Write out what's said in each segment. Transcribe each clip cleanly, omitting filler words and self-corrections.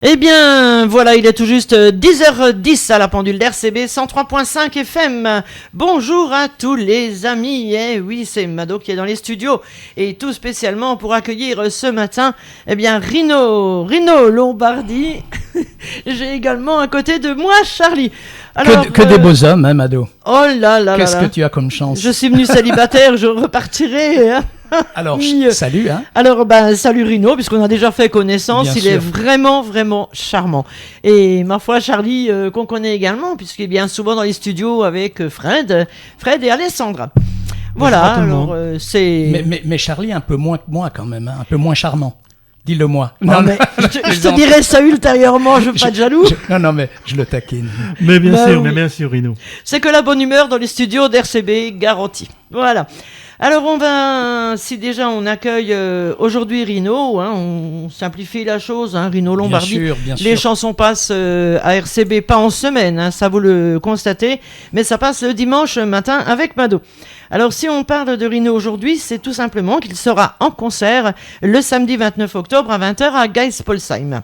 Eh bien, voilà, il est tout juste 10h10 à la pendule d'RCB 103.5 FM. Bonjour à tous les amis. Eh oui, c'est Mado qui est dans les studios. Et tout spécialement pour accueillir ce matin, eh bien, Rino Lombardi. J'ai également à côté de moi Charlie. Alors, que des beaux hommes, hein, Mado. Oh là là. Qu'est-ce que tu as comme chance. Je suis venu célibataire, je repartirai. Hein. Alors, salut. Hein. Alors, salut Rino, puisqu'on a déjà fait connaissance. Bien sûr. Est vraiment, vraiment charmant. Et ma foi, Charlie, qu'on connaît également, puisqu'il vient souvent dans les studios avec Fred et Alessandra. Voilà, alors c'est... Mais Charlie, un peu moins que moi quand même, hein, un peu moins charmant. Dis-le-moi. Non, mais je te dirai ça ultérieurement, je veux pas être jaloux. Non, mais je le taquine. Mais bien sûr, Rino. C'est que la bonne humeur dans les studios d'RCB garantie. Voilà. Alors si déjà on accueille aujourd'hui Rino, hein, on simplifie la chose, hein, Rino Lombardi. Bien sûr. Les chansons passent à RCB pas en semaine, hein, ça vous le constatez, mais ça passe le dimanche matin avec Mado. Alors si on parle de Rino aujourd'hui, c'est tout simplement qu'il sera en concert le samedi 29 octobre à 20h à Geispolsheim.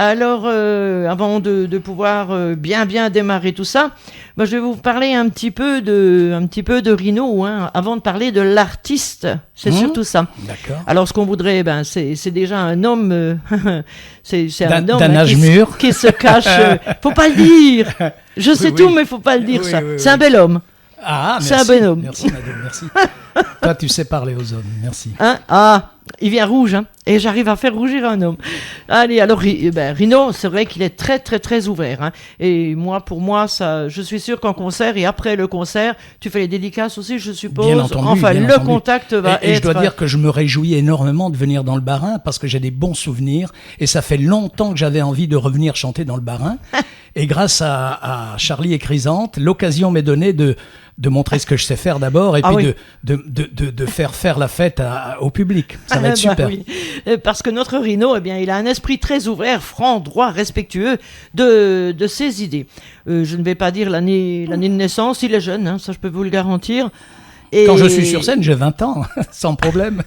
Alors, avant de pouvoir bien démarrer tout ça, je vais vous parler un petit peu de Rino, hein, avant de parler de l'artiste. C'est surtout ça. D'accord. Alors, ce qu'on voudrait, c'est déjà un homme, c'est un homme d'un âge mûr qui se cache. Faut pas le dire. Je sais tout, mais faut pas le dire ça. C'est un bel homme. Ah, merci. C'est un bel homme. Merci, Madame, merci. Toi, tu sais parler aux hommes. Merci. Hein? Il vient rouge, hein, et j'arrive à faire rougir un homme. Allez, alors Rino, c'est vrai qu'il est très très très ouvert, hein, et pour moi, ça, je suis sûr qu'en concert et après le concert, tu fais les dédicaces aussi, je suppose. Bien entendu. Enfin, bien le entendu. contact va être. Et je dois dire que je me réjouis énormément de venir dans le Bas-Rhin parce que j'ai des bons souvenirs et ça fait longtemps que j'avais envie de revenir chanter dans le Bas-Rhin. Et grâce à Charlie et Chrysante, l'occasion m'est donnée de montrer ce que je sais faire d'abord et puis de faire la fête au public. Ça va être super. Oui. Parce que notre Rino, eh bien, il a un esprit très ouvert, franc, droit, respectueux de ses idées. Je ne vais pas dire l'année de naissance, il est jeune, hein, ça je peux vous le garantir. Et... Quand je suis sur scène, j'ai 20 ans, sans problème.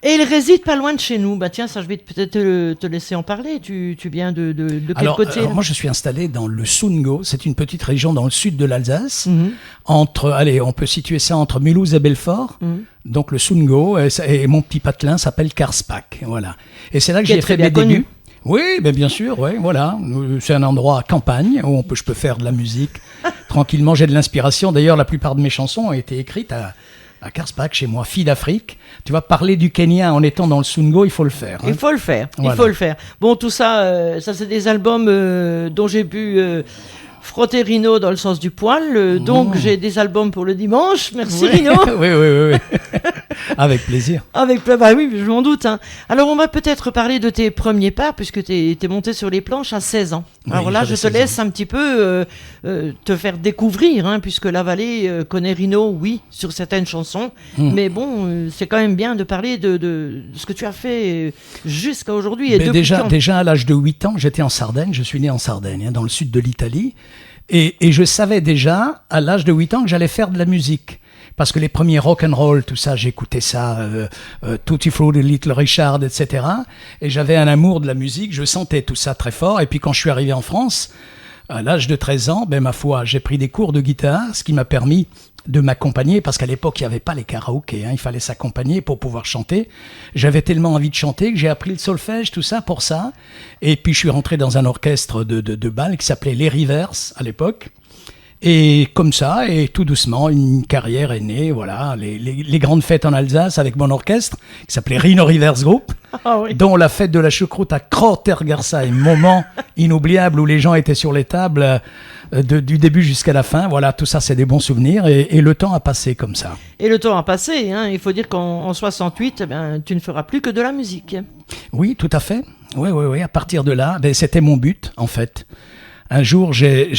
Et il réside pas loin de chez nous. Tiens, ça, je vais peut-être te laisser en parler. Tu viens de quel côté? Alors, moi, je suis installé dans le Sundgau. C'est une petite région dans le sud de l'Alsace. On peut situer ça entre Mulhouse et Belfort. Donc, le Sundgau. Et mon petit patelin s'appelle Karlsbach. Voilà. Et c'est là que j'ai fait mes débuts. Oui, bien sûr, ouais, voilà. C'est un endroit à campagne où je peux faire de la musique tranquillement. J'ai de l'inspiration. D'ailleurs, la plupart de mes chansons ont été écrites à Karlsbach, chez moi, fille d'Afrique. Tu vas parler du Kenya en étant dans le Sundgau, il faut le faire. Hein. Il faut le faire. Bon, tout ça, c'est des albums dont j'ai pu frotter Rino dans le sens du poil. Donc, j'ai des albums pour le dimanche. Merci, Rino. Oui. Avec plaisir. Oui, je m'en doute. Hein. Alors, on va peut-être parler de tes premiers pas, puisque t'es monté sur les planches à 16 ans. Alors là, je te laisse un petit peu te faire découvrir, hein, puisque la vallée connaît Rino, oui, sur certaines chansons. Mais bon, c'est quand même bien de parler de ce que tu as fait jusqu'à aujourd'hui. Déjà, à l'âge de 8 ans, j'étais en Sardaigne. Je suis né en Sardaigne, hein, dans le sud de l'Italie. Et je savais déjà, à l'âge de 8 ans, que j'allais faire de la musique. Parce que les premiers rock and roll, tout ça, j'écoutais ça, Tutti Frutti, Little Richard, etc. Et j'avais un amour de la musique, je sentais tout ça très fort. Et puis quand je suis arrivé en France, à l'âge de 13 ans, ma foi, j'ai pris des cours de guitare, ce qui m'a permis de m'accompagner, parce qu'à l'époque, il n'y avait pas les karaokés, hein, il fallait s'accompagner pour pouvoir chanter. J'avais tellement envie de chanter que j'ai appris le solfège, tout ça, pour ça. Et puis je suis rentré dans un orchestre de bal qui s'appelait Les Rivers, à l'époque. Et comme ça, et tout doucement, une carrière est née, voilà, les grandes fêtes en Alsace avec mon orchestre, qui s'appelait Rhino Rivers Group, dont la fête de la choucroute à Krotergarsheim, moment inoubliable où les gens étaient sur les tables du début jusqu'à la fin. Voilà, tout ça, c'est des bons souvenirs, et le temps a passé comme ça. Et le temps a passé, hein, il faut dire qu'en 68, tu ne feras plus que de la musique. Oui, tout à fait. Oui, à partir de là, c'était mon but, en fait. Un jour, j'ai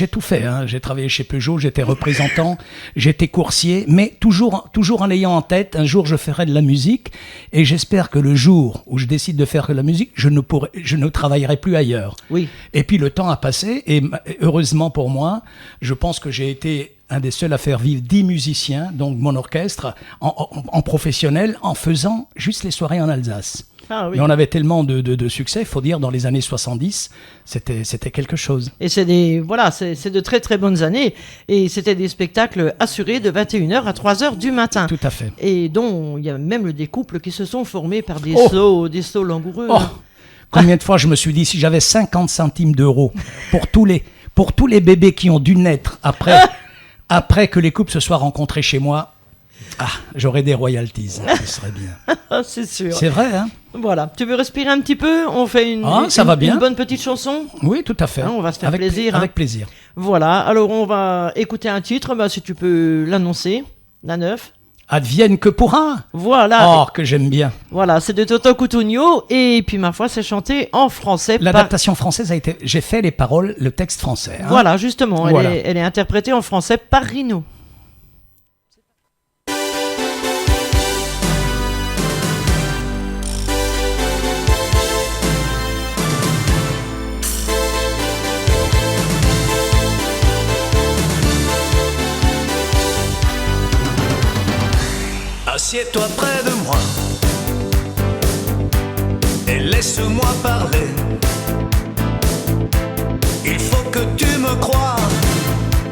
tout fait. Hein. J'ai travaillé chez Peugeot, j'étais représentant, j'étais coursier, mais toujours en ayant en tête, un jour je ferai de la musique. Et j'espère que le jour où je décide de faire de la musique, je ne travaillerai plus ailleurs. Oui. Et puis le temps a passé, et heureusement pour moi, je pense que j'ai été un des seuls à faire vivre 10 musiciens, donc mon orchestre, en professionnel, en faisant juste les soirées en Alsace. Ah oui. Mais on avait tellement de succès, il faut dire, dans les années 70, c'était quelque chose. Et c'est de très très bonnes années. Et c'était des spectacles assurés de 21h à 3h du matin. Tout à fait. Et dont il y a même des couples qui se sont formés par des sauts langoureux. Oh, combien de fois je me suis dit, si j'avais 50 centimes d'euros pour tous les bébés qui ont dû naître après que les couples se soient rencontrés chez moi, j'aurais des royalties, ce serait bien. C'est sûr. C'est vrai, hein? Voilà. Tu veux respirer un petit peu? On fait une bonne petite chanson? Oui, tout à fait. On va se faire plaisir. Avec plaisir. Voilà. Alors, on va écouter un titre. Si tu peux l'annoncer. La 9. Advienne que pourra. Voilà. Oh, que j'aime bien. Voilà, c'est de Toto Cutugno. Et puis, ma foi, c'est chanté en français. L'adaptation française a été... J'ai fait les paroles, le texte français. Hein. Voilà, justement. Elle est interprétée en français par Rino. Assieds-toi près de moi et laisse-moi parler. Il faut que tu me croies.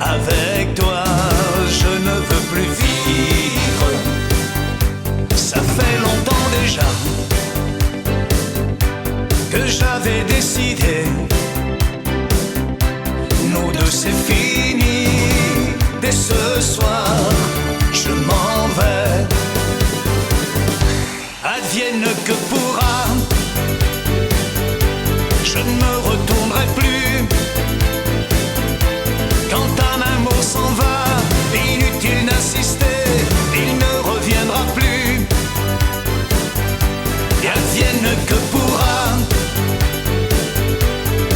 Avec toi, je ne veux plus vivre. Ça fait longtemps déjà que j'avais décidé. Nous deux, c'est fini. Dès ce soir, je m'en vais. Advienne que pourra, je ne me retournerai plus. Quand un amour s'en va, inutile d'insister, il ne reviendra plus. Et advienne que pourra,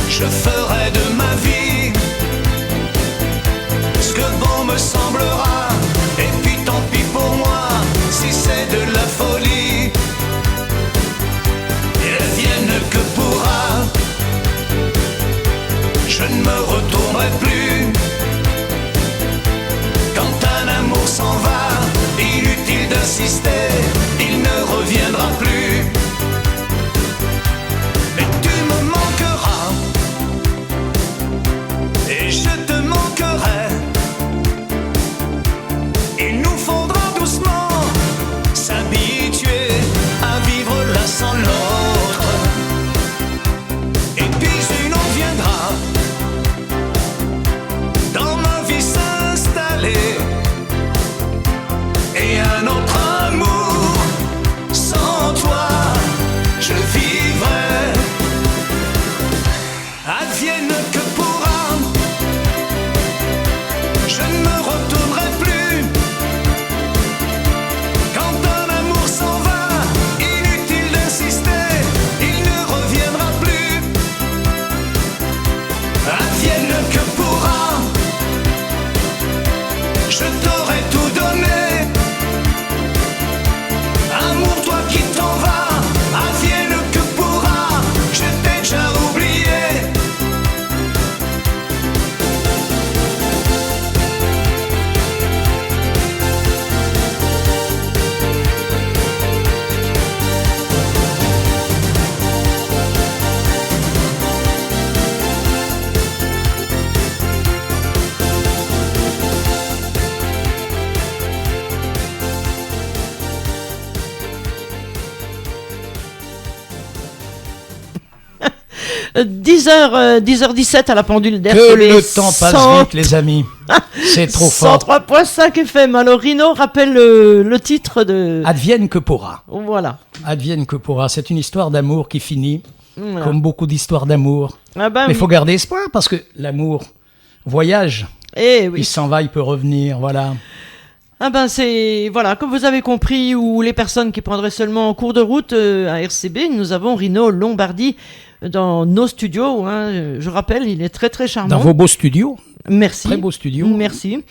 je ferai de ma vie ce que bon me semblera. Et puis tant pis pour moi, si c'est de la folie. Que pourra, je ne me retournerai plus. Quand un amour s'en va, inutile d'insister, il ne reviendra plus. Mais tu me manqueras, et je te manquerai. Il nous faudra doucement s'habituer à vivre l'un sans l'autre. Et un autre amour, sans toi, je vivrai. Advienne que pourra, je ne me retournerai plus. Quand un amour s'en va, inutile d'insister, il ne reviendra plus. Advienne que pourra, je t'aurai tout donné. Amour, toi qui t'en vas, advienne que pourra, je t'ai déjà oublié. – 10h17 à la pendule d'RCB. Que le temps passe vite, les amis. C'est trop fort. 103.5 FM. Alors, Rino rappelle le titre de... Advienne que pourra. Voilà. Advienne que pourra. C'est une histoire d'amour qui finit, voilà, comme beaucoup d'histoires d'amour. Ah ben, mais il faut garder espoir, parce que l'amour voyage. Eh oui. Il s'en va, il peut revenir, voilà. Ah ben c'est, voilà, comme vous avez compris, ou les personnes qui prendraient seulement en cours de route à RCB, nous avons Rino Lombardi dans nos studios, hein. Je rappelle, il est très très charmant. Dans vos beaux studios. Merci. Très beaux studios. Merci.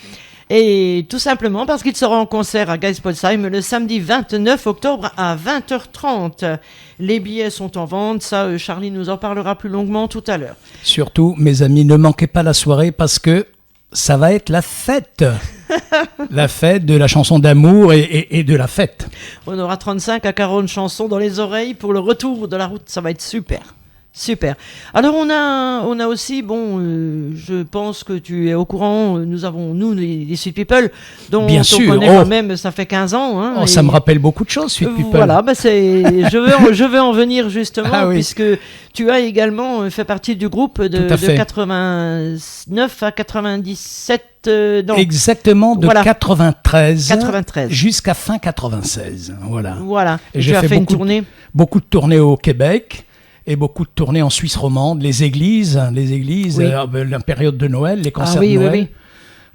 Et tout simplement parce qu'il sera en concert à Geispolsheim le samedi 29 octobre à 20h30. Les billets sont en vente, ça Charlie nous en parlera plus longuement tout à l'heure. Surtout, mes amis, ne manquez pas la soirée parce que Ça va être la fête. La fête de la chanson d'amour et de la fête. On aura 35 à 40 chansons dans les oreilles pour le retour de la route. Ça va être super. Super. Alors on a aussi, je pense que tu es au courant, nous avons, les Sweet People, dont Bien on sûr. connaît quand même, ça fait 15 ans. Hein, ça me rappelle beaucoup de choses, Sweet People. Voilà, je veux en venir justement, Ah oui. puisque tu as également fait partie du groupe de 89 à 97. Exactement, de Voilà. 93 93. jusqu'à fin 96. Voilà. Voilà, Et tu j'ai as fait une beaucoup tournée. Beaucoup de tournées au Québec et beaucoup de tournées en Suisse romande, les églises, Oui. la période de Noël, les concerts oui, de oui, Noël.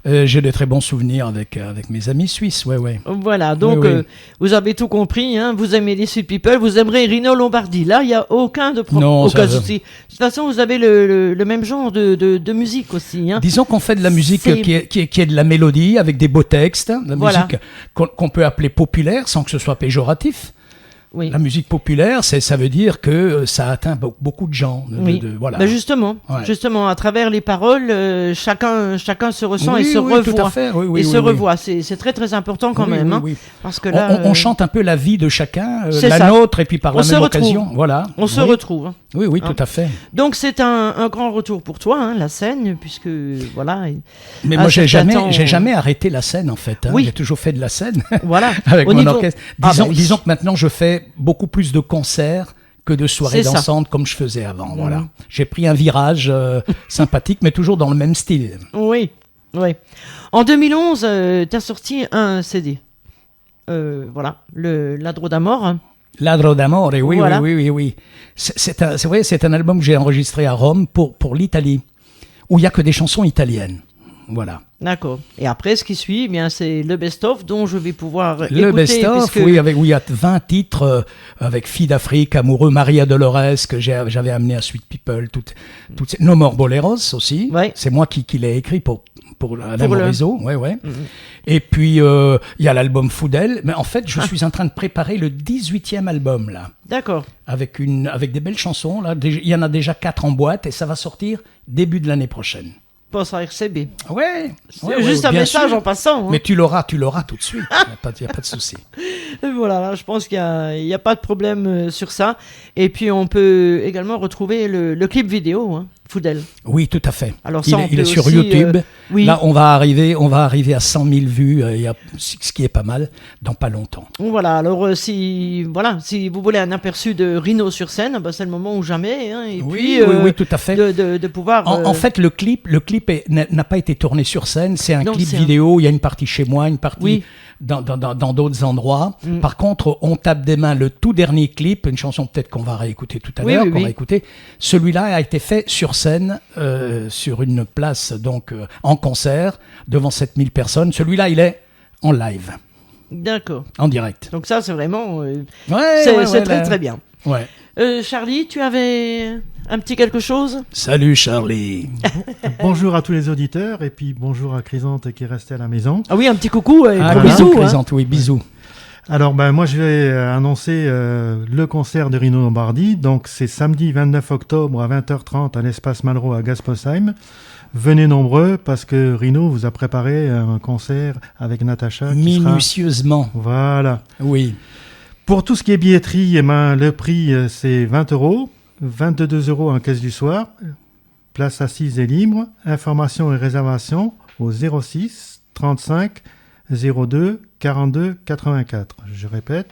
oui. J'ai de très bons souvenirs avec mes amis suisses, ouais. Voilà, donc Oui, oui. vous avez tout compris, hein, vous aimez les Sweet People, vous aimerez Rino Lombardi. Là, il n'y a aucun Non, aucun ça- souci. De toute façon, vous avez le même genre de musique aussi. Hein. Disons qu'on fait de la musique C'est- qui est de la mélodie avec des beaux textes, de la Voilà. musique qu'on peut appeler populaire sans que ce soit péjoratif. Oui. La musique populaire, ça veut dire que ça atteint beaucoup de gens. Oui. Voilà. Ben justement, à travers les paroles, chacun se ressent et se revoit. Tout à fait. Oui, se revoit. C'est très très important quand même. Oui. Parce que là, On chante un peu la vie de chacun, c'est la ça. nôtre, et puis par On la se même retrouve. occasion. Voilà. on se Oui. retrouve. Hein. Oui, Hein. tout à fait. Donc c'est un grand retour pour toi, hein, la scène, puisque voilà. Mais un moi, j'ai certain jamais, temps- j'ai jamais arrêté la scène, en fait. Hein. Oui. J'ai toujours fait de la scène Voilà. avec Au mon niveau- orchestre. Ah, Disons, bah oui. disons que maintenant, je fais beaucoup plus de concerts que de soirées C'est ça. dansantes comme je faisais avant. Mhm. Voilà. J'ai pris un virage sympathique, mais toujours dans le même style. Oui. En 2011, tu as sorti un CD. Voilà, le Ladro d'Amor. Hein. Ladro d'amore, oui, Voilà. oui. C'est vrai, c'est un album que j'ai enregistré à Rome pour l'Italie, où il n'y a que des chansons italiennes. Voilà. D'accord. Et après, ce qui suit, eh bien, c'est le best-of dont je vais pouvoir écouter. Le best-of, puisque- oui, où il y a 20 titres avec Fille d'Afrique, Amoureux, Maria Dolores, que j'avais amené à Sweet People, toutes ces... No More Boleros aussi. Ouais. C'est moi qui l'ai écrit pour Alain Pour le- Morisot. Ouais. Mhm. Et puis, il y a l'album Foudel. Mais en fait, je suis en train de préparer le 18e album, là. D'accord. Avec des belles chansons, là. Il y en a déjà 4 en boîte et ça va sortir début de l'année prochaine. Pense à RCB. Ouais. C'est juste un bien message sûr. en passant. Hein. Mais tu l'auras tout de suite. Il n'y a pas de souci. Et voilà, là, je pense qu'il n'y a pas de problème sur ça. Et puis, on peut également retrouver le clip vidéo, hein, Foudel. Oui, tout à fait. Alors ça, on il peut est sur aussi, YouTube. oui. Là, on va arriver à 100 000 vues, ce qui est pas mal, dans pas longtemps. Voilà, alors si vous voulez un aperçu de Rino sur scène, bah, c'est le moment ou jamais. Hein, et puis, Oui, tout à fait. de pouvoir... En fait, le clip n'a pas été tourné sur scène. C'est un Non, clip c'est vidéo. Il y a une partie chez moi, une partie Oui. dans d'autres endroits. Mm. Par contre, on tape des mains le tout dernier clip, une chanson peut-être qu'on va réécouter tout à Oui, l'heure, oui, qu'on oui. va écouter. Celui-là a été fait sur scène, sur une place, donc en concert, devant 7000 personnes. Celui-là, il est en live, D'accord. en direct. Donc ça, c'est vraiment... C'est très très bien. Ouais. Charlie, tu avais un petit quelque chose? Salut Charlie. Bonjour à tous les auditeurs et puis bonjour à Chrysante qui est restée à la maison. Ah oui, un petit coucou et Ah, gros voilà. bisous. hein. Présente, oui, bisous. Alors moi je vais annoncer le concert de Rino Lombardi. Donc c'est samedi 29 octobre à 20h30 à l'espace Malraux à Gasposheim. Venez nombreux parce que Rino vous a préparé un concert avec Natacha. qui sera- Minutieusement, Voilà. oui. Pour tout ce qui est billetterie, le prix c'est 20 €, 22 € en caisse du soir. Place assise et libre. Informations et réservations au 06 35 02 42 84. Je répète,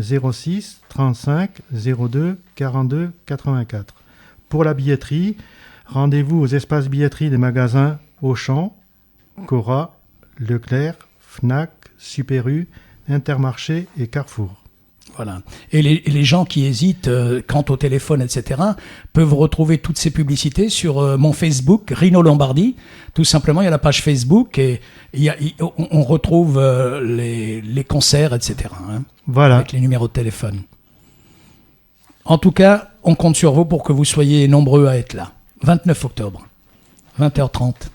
06 35 02 42 84. Pour la billetterie, rendez-vous aux espaces billetterie des magasins Auchan, Cora, Leclerc, Fnac, Super U, Intermarché et Carrefour. Voilà. Et les gens qui hésitent quant au téléphone, etc., peuvent retrouver toutes ces publicités sur mon Facebook, Rino Lombardi. Tout simplement, il y a la page Facebook et on retrouve les concerts, etc., hein, Voilà. avec les numéros de téléphone. En tout cas, on compte sur vous pour que vous soyez nombreux à être là. 29 octobre, 20h30.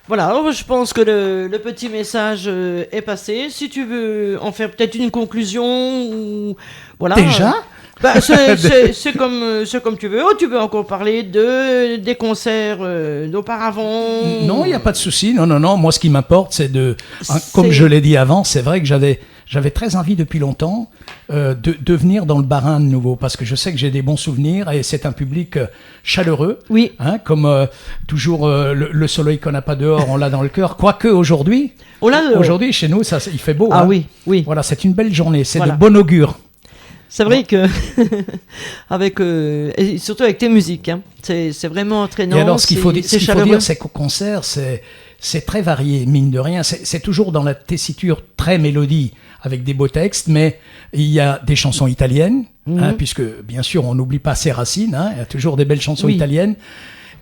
Voilà, alors je pense que le petit message est passé. Si tu veux en faire peut-être une conclusion ou voilà. Déjà Bah, c'est comme tu veux. Oh, tu veux encore parler des concerts d'auparavant? Non, il n'y a pas de souci. Non. Moi, ce qui m'importe, c'est comme je l'ai dit avant, c'est vrai que j'avais très envie depuis longtemps de venir dans le Bas-Rhin de nouveau, parce que je sais que j'ai des bons souvenirs et c'est un public chaleureux. Oui. Hein, comme toujours le soleil qu'on n'a pas dehors, on l'a dans le cœur. Quoique aujourd'hui, aujourd'hui chez nous, il fait beau. Ah hein. oui. Voilà, c'est une belle journée, c'est Voilà. de bon augure. C'est vrai que et surtout avec tes musiques, hein, c'est vraiment entraînant. Et alors, ce qu'il faut dire, chaleureux. c'est qu'au concert, c'est très varié, mine de rien. C'est toujours dans la tessiture très mélodie, avec des beaux textes, mais il y a des chansons italiennes, hein, puisque bien sûr, on n'oublie pas ses racines. Hein, il y a toujours des belles chansons italiennes.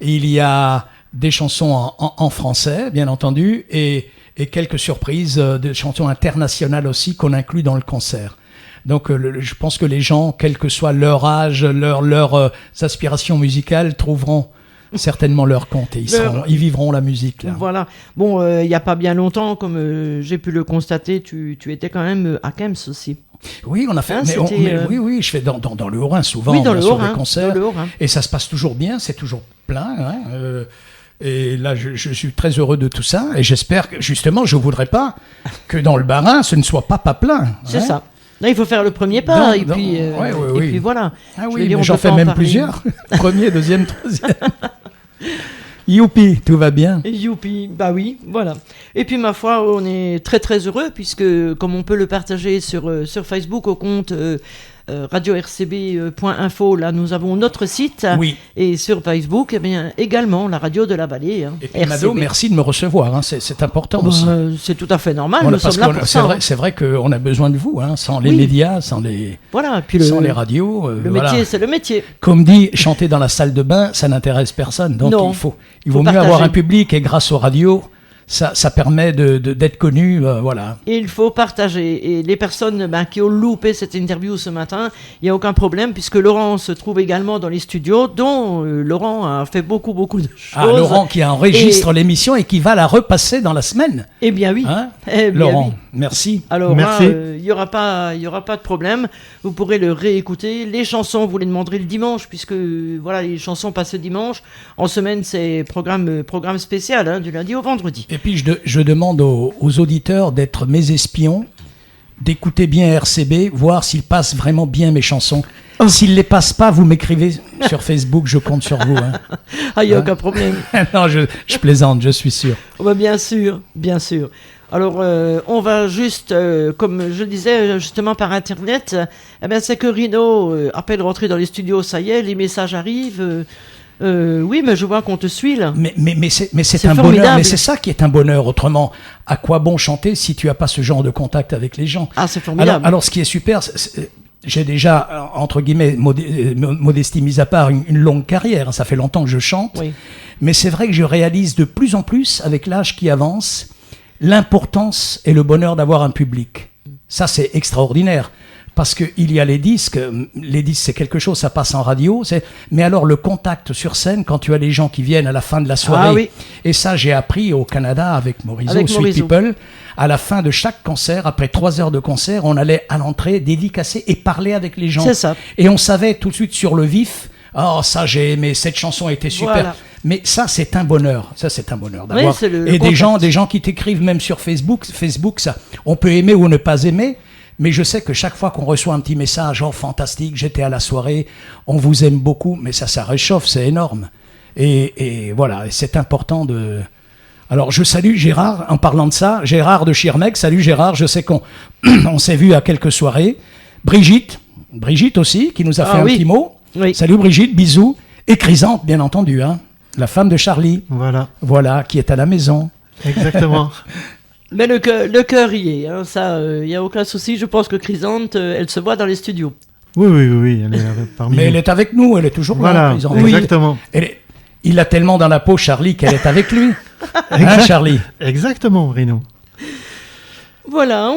Et il y a des chansons en français, bien entendu, et quelques surprises de chansons internationales aussi qu'on inclut dans le concert. Donc, je pense que les gens, quel que soit leur âge, leurs aspirations musicales, trouveront certainement leur compte et ils vivront la musique. Là. Voilà. Bon, il n'y a pas bien longtemps, comme j'ai pu le constater, tu étais quand même à Kems aussi. Oui, on a fait. Hein, oui, je fais dans le Haut-Rhin souvent, oui, dans le sur Haut-Rhin, des concerts, dans le Haut-Rhin. Et ça se passe toujours bien, c'est toujours plein. Hein, et là, je suis très heureux de tout ça, et j'espère que justement, je voudrais pas que dans le Bas-Rhin, ce ne soit pas plein. C'est hein. ça. Là, il faut faire le premier pas, et puis voilà. Ah oui, mais j'en fais même plusieurs. Premier, deuxième, troisième. Youpi, tout va bien. Youpi, bah oui, voilà. Et puis ma foi, on est très très heureux puisque comme on peut le partager sur Facebook au compte radio-rcb.info, là nous avons notre site. Oui. Et sur Facebook, eh bien également la radio de la vallée. Hein, et puis Mado, merci de me recevoir, hein, c'est important aussi. C'est tout à fait normal, voilà, nous sommes là pour ça. C'est vrai qu'on a besoin de vous, hein, sans les médias, sans les radios. Le métier, c'est le métier. Comme dit, chanter dans la salle de bain, ça n'intéresse personne. Donc il vaut mieux avoir un public, et grâce aux radios, ça permet d'être connu, voilà. Et il faut partager. Et les personnes qui ont loupé cette interview ce matin, il n'y a aucun problème, puisque Laurent se trouve également dans les studios, dont Laurent a fait beaucoup de choses. Ah, Laurent qui enregistre l'émission et qui va la repasser dans la semaine. Eh bien oui. Hein Laurent, oui. Merci. Alors merci. Il n'y aura pas de problème. Vous pourrez le réécouter. Les chansons, vous les demanderez le dimanche, puisque voilà, les chansons passent le dimanche. En semaine, c'est programme spécial, hein, du lundi au vendredi. Et puis je demande aux auditeurs d'être mes espions, d'écouter bien RCB, voir s'ils passent vraiment bien mes chansons. S'ils ne les passent pas, vous m'écrivez sur Facebook, je compte sur vous. Hein. Ah, il n'y a aucun problème. Non, je plaisante, je suis sûr. Oh, bah, bien sûr. Alors, on va juste, comme je disais justement par Internet, c'est que Rino appelle rentrer dans les studios, ça y est, les messages arrivent. Oui, mais je vois qu'on te suit là. Mais c'est un bonheur. Mais c'est ça qui est un bonheur. Autrement, à quoi bon chanter si tu n'as pas ce genre de contact avec les gens? Ah, c'est formidable. Alors, ce qui est super, j'ai déjà, entre guillemets, modestie mise à part, une longue carrière. Ça fait longtemps que je chante. Oui. Mais c'est vrai que je réalise de plus en plus, avec l'âge qui avance, l'importance et le bonheur d'avoir un public. Ça, c'est extraordinaire. Parce qu'il y a les disques c'est quelque chose, ça passe en radio, mais alors le contact sur scène, quand tu as les gens qui viennent à la fin de la soirée, oui. Et ça j'ai appris au Canada avec Morizot, Sweet People, à la fin de chaque concert, après 3 heures de concert, on allait à l'entrée dédicacer et parler avec les gens. C'est ça. Et on savait tout de suite sur le vif, oh ça j'ai aimé, cette chanson était super. Voilà. Mais ça c'est un bonheur, d'avoir. Oui, et des gens qui t'écrivent même sur Facebook, ça, on peut aimer ou ne pas aimer. Mais je sais que chaque fois qu'on reçoit un petit message, oh fantastique, j'étais à la soirée, on vous aime beaucoup, mais ça réchauffe, c'est énorme. Et voilà, c'est important de... Alors je salue Gérard, en parlant de ça, Gérard de Schirmeck, salut Gérard, je sais qu'on s'est vu à quelques soirées. Brigitte aussi, qui nous a fait un petit mot. Oui. Salut Brigitte, bisous. Et Chrysante, bien entendu, hein, la femme de Charlie. Voilà, qui est à la maison. Exactement. Mais le cœur y est, hein, ça, il n'y a aucun souci. Je pense que Chrysante, elle se voit dans les studios. Oui, elle est parmi nous. Mais elle est avec nous, elle est toujours là, Chrysante. Exactement. Il a tellement dans la peau, Charlie, qu'elle est avec lui. Hein, Charlie? Exactement, Rino. Voilà,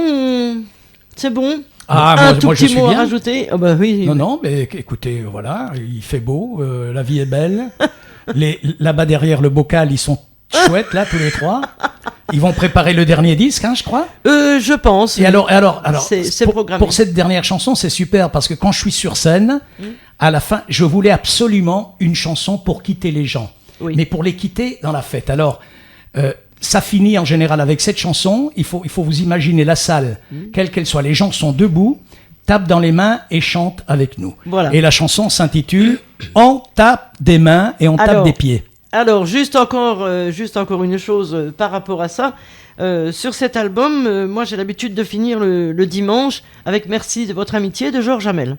c'est bon. Ah, moi je suis mot bien. À rajouter. Oh, bah, oui. Non, mais écoutez, voilà, il fait beau, la vie est belle. Là-bas derrière le bocal, ils sont chouettes, là, tous les trois. Ils vont préparer le dernier disque, hein, je crois. Je pense. Et alors, c'est pour, programmé. pour cette dernière chanson, c'est super parce que quand je suis sur scène, à la fin, je voulais absolument une chanson pour quitter les gens, mais pour les quitter dans la fête. Alors, ça finit en général avec cette chanson. Il faut vous imaginer la salle, quelle qu'elle soit. Les gens sont debout, tapent dans les mains et chantent avec nous. Voilà. Et la chanson s'intitule « On tape des mains et on tape des pieds ». Alors, juste encore une chose par rapport à ça. Sur cet album, moi j'ai l'habitude de finir le dimanche avec Merci de votre amitié de Georges Hamel.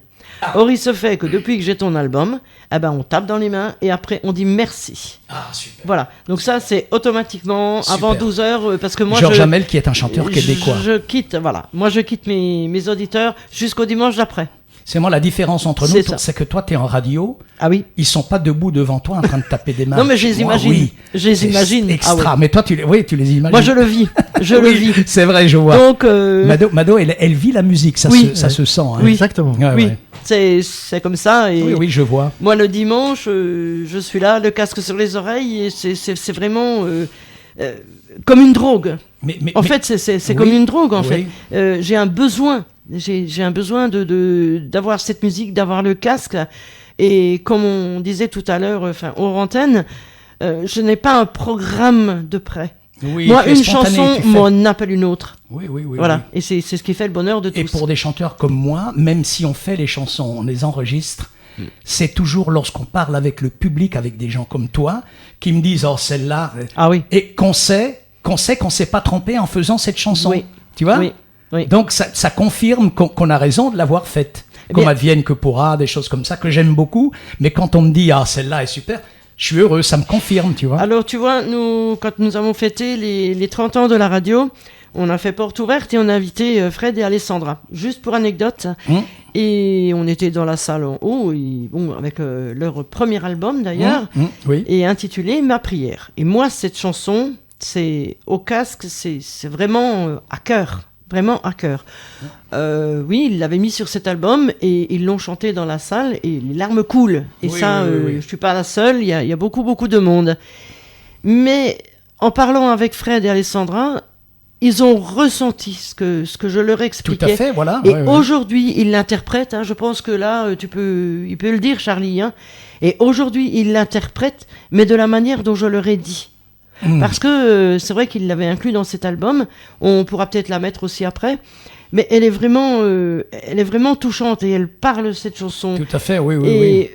Or, il se fait que depuis que j'ai ton album, on tape dans les mains et après on dit merci. Ah, super. Voilà, donc ça c'est automatiquement Super. avant 12h parce que moi Georges Hamel qui est un chanteur québécois. Je quitte mes auditeurs jusqu'au dimanche d'après. C'est moi la différence entre nous, c'est que toi, tu es en radio. Ah oui. Ils sont pas debout devant toi en train de taper des mains. Non, mais je les imagine. Oui. Je les imagine. Extra. Ah oui. Mais toi, tu les imagines. Moi, je le vis. Le vis. C'est vrai, je vois. Donc, Mado, elle vit la musique. Ça se sent. Hein. Oui. Exactement. Ouais, oui. Ouais. C'est comme ça. Et oui, je vois. Moi, le dimanche, je suis là, le casque sur les oreilles, et c'est vraiment comme une drogue. En fait, c'est comme une drogue, en fait. J'ai un besoin. J'ai un besoin d'avoir cette musique, d'avoir le casque. Et comme on disait tout à l'heure, hors antenne, je n'ai pas un programme de près. Oui, moi, une chanson m'en appelle une autre. Oui. Voilà. Oui. Et c'est ce qui fait le bonheur de tous. Et pour des chanteurs comme moi, même si on fait les chansons, on les enregistre, c'est toujours lorsqu'on parle avec le public, avec des gens comme toi, qui me disent « Oh, celle-là... » Ah oui. Et qu'on sait qu'on s'est pas trompé en faisant cette chanson. Oui. Tu vois ? Oui. Oui. Donc ça confirme qu'on a raison de l'avoir faite. Comme Advienne que pourra, des choses comme ça que j'aime beaucoup. Mais quand on me dit « Ah, celle-là est super », je suis heureux, ça me confirme, tu vois. Alors, tu vois, quand nous avons fêté les 30 ans de la radio, on a fait porte ouverte et on a invité Fred et Alessandra. Juste pour anecdote. Et on était dans la salle en haut, avec leur premier album d'ailleurs, oui. et intitulé « Ma prière ». Et moi, cette chanson, c'est au casque, c'est vraiment à cœur. Vraiment à cœur. Oui, ils l'avaient mis sur cet album et ils l'ont chanté dans la salle et les larmes coulent. Et oui, je suis pas la seule, il y a beaucoup, beaucoup de monde. Mais en parlant avec Fred et Alessandra, ils ont ressenti ce que je leur expliquais. Tout à fait, voilà. Et aujourd'hui, ils l'interprètent. Hein, je pense que là, il peut le dire, Charlie. Hein, et aujourd'hui, ils l'interprètent, mais de la manière dont je leur ai dit. Parce que c'est vrai qu'il l'avait inclus dans cet album. On pourra peut-être la mettre aussi après. Mais elle est vraiment touchante et elle parle cette chanson. Tout à fait, oui. Et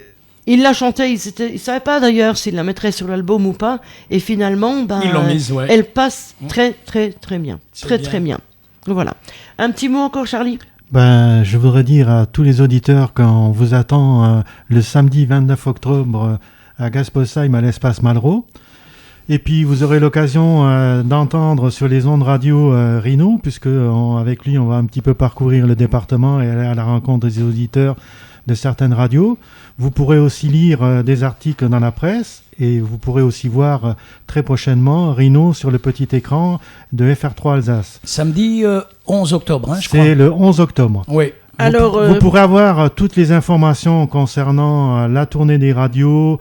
il la chantait, il ne savait pas d'ailleurs s'il la mettrait sur l'album ou pas. Et finalement, ils l'ont mise, ouais. Elle passe très, très, très bien. Très bien. Voilà. Un petit mot encore, Charlie ? Je voudrais dire à tous les auditeurs qu'on vous attend le samedi 29 octobre à Gasposheim à l'espace Malraux. Et puis vous aurez l'occasion d'entendre sur les ondes radio Rino, puisque avec lui on va un petit peu parcourir le département et aller à la rencontre des auditeurs de certaines radios. Vous pourrez aussi lire des articles dans la presse et vous pourrez aussi voir très prochainement Rino sur le petit écran de FR3 Alsace. Samedi 11 octobre, hein, je crois. C'est le 11 octobre. Oui. Vous pourrez avoir toutes les informations concernant la tournée des radios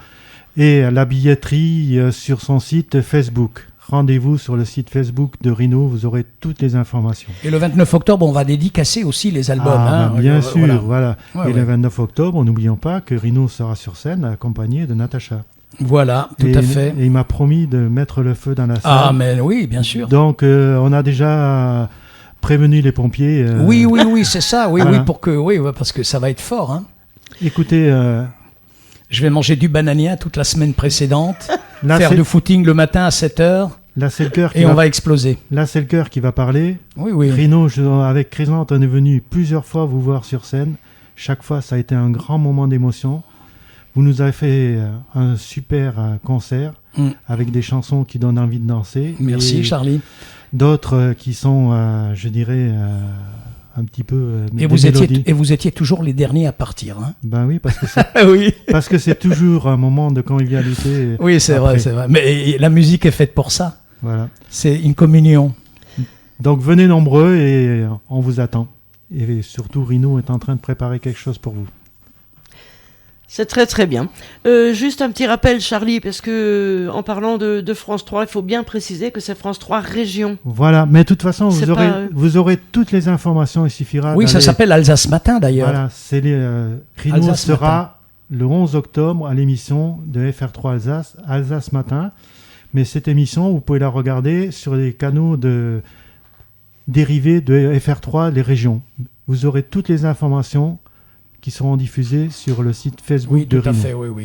et la billetterie sur son site Facebook. Rendez-vous sur le site Facebook de Rino, vous aurez toutes les informations. Et le 29 octobre, on va dédicacer aussi les albums. Bien sûr, voilà. Ouais, le 29 octobre, n'oublions pas que Rino sera sur scène accompagné de Natacha. Voilà, tout à fait. Et il m'a promis de mettre le feu dans la salle. Ah, mais oui, bien sûr. Donc, on a déjà prévenu les pompiers. Oui, c'est ça. Oui, voilà. Parce que ça va être fort. Hein. Écoutez... Je vais manger du banania toute la semaine précédente, faire du footing le matin à 7h, là, c'est le cœur et on va exploser. Là, c'est le cœur qui va parler. Oui. Rino, avec Chrysante, on est venu plusieurs fois vous voir sur scène. Chaque fois, ça a été un grand moment d'émotion. Vous nous avez fait un super concert avec des chansons qui donnent envie de danser. Merci, Charlie. D'autres qui sont, je dirais... un petit peu et vous étiez toujours les derniers à partir, hein. Ben oui, parce que c'est parce que c'est toujours un moment de convivialité. Oui, c'est vrai. Mais la musique est faite pour ça. Voilà. C'est une communion. Donc venez nombreux et on vous attend. Et surtout, Rino est en train de préparer quelque chose pour vous. C'est très très bien. Juste un petit rappel, Charlie, parce que en parlant de France 3, il faut bien préciser que c'est France 3 Région. Voilà, mais de toute façon, C'est vous aurez toutes les informations. Il suffira. Oui, ça d'aller- s'appelle Alsace Matin d'ailleurs. Voilà, Rino Alsace sera le 11 octobre à l'émission de FR3 Alsace, Alsace Matin. Mais cette émission, vous pouvez la regarder sur les canaux dérivés de FR3, les régions. Vous aurez toutes les informations qui seront diffusées sur le site Facebook Oui, de tout à Rino. fait, oui.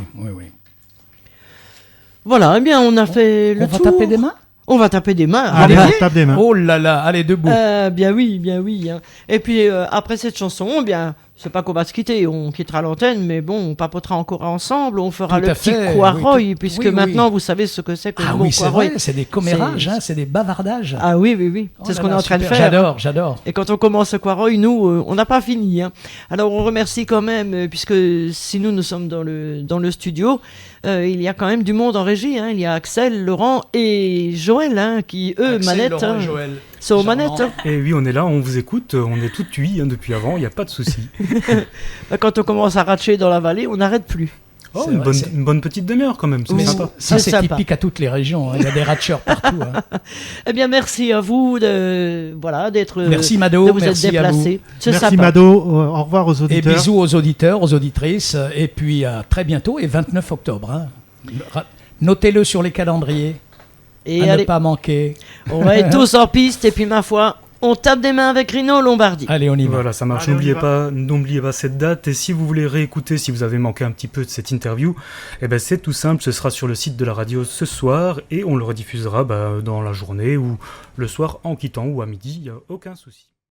Voilà, eh bien, on a fait le On va tour. taper des mains? On va taper des mains. Allez, Ah, on tape des mains. Oh là là, allez, debout. bien oui. Hein. Et puis après cette chanson, eh bien, c'est pas qu'on va se quitter, on quittera l'antenne, mais bon, on papotera encore ensemble, on fera Tout le à petit fait, Quaroy, oui, puisque oui. maintenant vous savez ce que c'est que Ah le mot oui, c'est Quaroy. vrai, c'est des commérages, c'est des bavardages. Ah oui, Oh c'est ce là qu'on est là, en train de super. faire. J'adore. Et quand on commence le Quaroy, nous, on n'a pas fini. Hein. Alors on remercie quand même, puisque si nous sommes dans le studio, il y a quand même du monde en régie. Hein. Il y a Axel, Laurent et Joël, hein, qui eux, Axel, manettes, Laurent, hein, Joël. sont aux Charmant. manettes. Hein. Et oui, on est là, on vous écoute, on est tout cuit depuis avant, il n'y a pas de souci. Quand on commence à ratcher dans la vallée, on n'arrête plus. Oh, C'est une, vrai, bonne, c'est- une bonne petite demi-heure quand même, c'est Mais sympa. ça, C'est c'est sympa. typique à toutes les régions. Hein. Il y a des ratcheurs partout. Hein. Eh bien, merci à vous d'être Merci de Mado, vous merci être à vous. déplacé. C'est Merci sympa. Mado, au revoir aux Et auditeurs. bisous aux auditeurs, aux auditrices. Et puis à très bientôt, et 29 octobre. Hein. Notez-le sur les calendriers, Et à ne allez, pas manquer. on va être tous en piste. Et puis, ma foi, on tape des mains avec Rino Lombardi. Allez, on y va. Voilà, ça marche. Allez, on y N'oubliez pas cette date. Et si vous voulez réécouter, si vous avez manqué un petit peu de cette interview, eh ben c'est tout simple. Ce sera sur le site de la radio ce soir et on le rediffusera dans la journée ou le soir en quittant ou à midi. Il n'y a aucun souci.